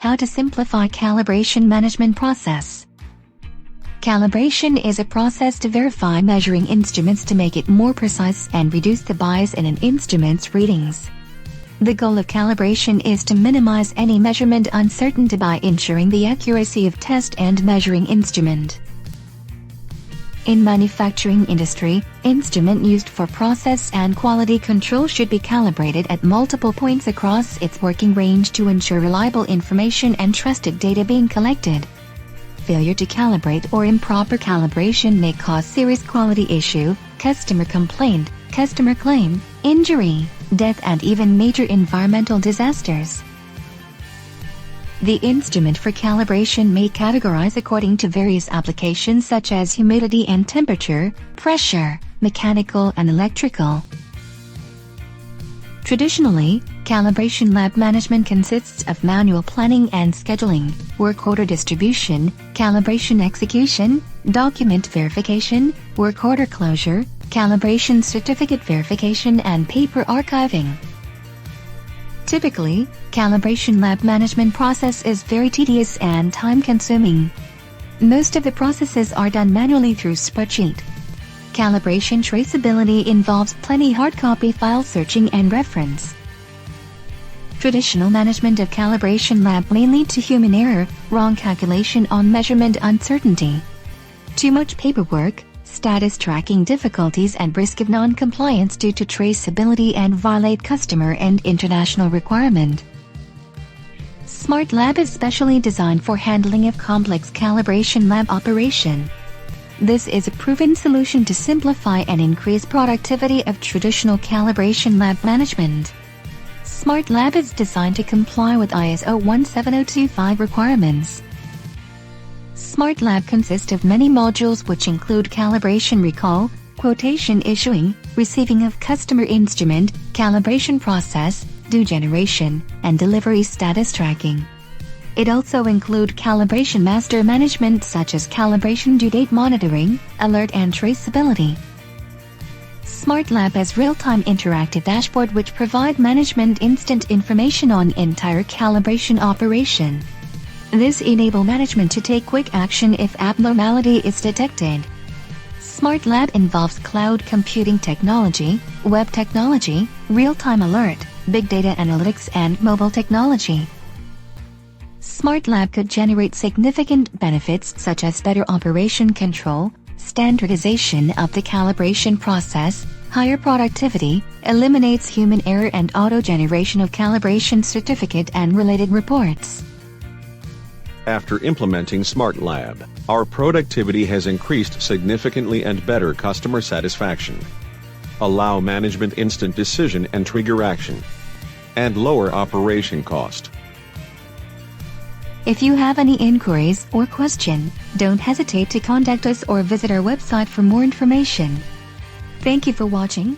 How to simplify calibration management process. Calibration is a process to verify measuring instruments to make it more precise and reduce the bias in an instrument's readings. The goal of calibration is to minimize any measurement uncertainty by ensuring the accuracy of test and measuring instrument. In manufacturing industry, instrument used for process and quality control should be calibrated at multiple points across its working range to ensure reliable information and trusted data being collected. Failure to calibrate or improper calibration may cause serious quality issue, customer complaint, customer claim, injury, death and even major environmental disasters. The instrument for calibration may categorize according to various applications such as humidity and temperature, pressure, mechanical and electrical. Traditionally, calibration lab management consists of manual planning and scheduling, work order distribution, calibration execution, document verification, work order closure, calibration certificate verification and paper archiving. Typically, calibration lab management process is very tedious and time-consuming. Most of the processes are done manually through spreadsheet. Calibration traceability involves plenty hard copy file searching and reference. Traditional management of calibration lab may lead to human error, wrong calculation on measurement uncertainty, too much paperwork, status tracking difficulties and risk of non-compliance due to traceability and violate customer and international requirement. Smart Lab is specially designed for handling of complex calibration lab operation. This is a proven solution to simplify and increase productivity of traditional calibration lab management. Smart Lab is designed to comply with ISO 17025 requirements. Smart Lab consists of many modules which include calibration recall, quotation issuing, receiving of customer instrument, calibration process, due generation, and delivery status tracking. It also includes calibration master management such as calibration due date monitoring, alert and traceability. Smart Lab has real-time interactive dashboard which provide management instant information on entire calibration operation. This enables management to take quick action if abnormality is detected. Smart Lab involves cloud computing technology, web technology, real-time alert, big data analytics and mobile technology. Smart Lab could generate significant benefits such as better operation control, standardization of the calibration process, higher productivity, eliminates human error and auto-generation of calibration certificate and related reports. After implementing Smart Lab, our productivity has increased significantly and better customer satisfaction. Allow management instant decision and trigger action. And lower operation cost. If you have any inquiries or question, don't hesitate to contact us or visit our website for more information. Thank you for watching.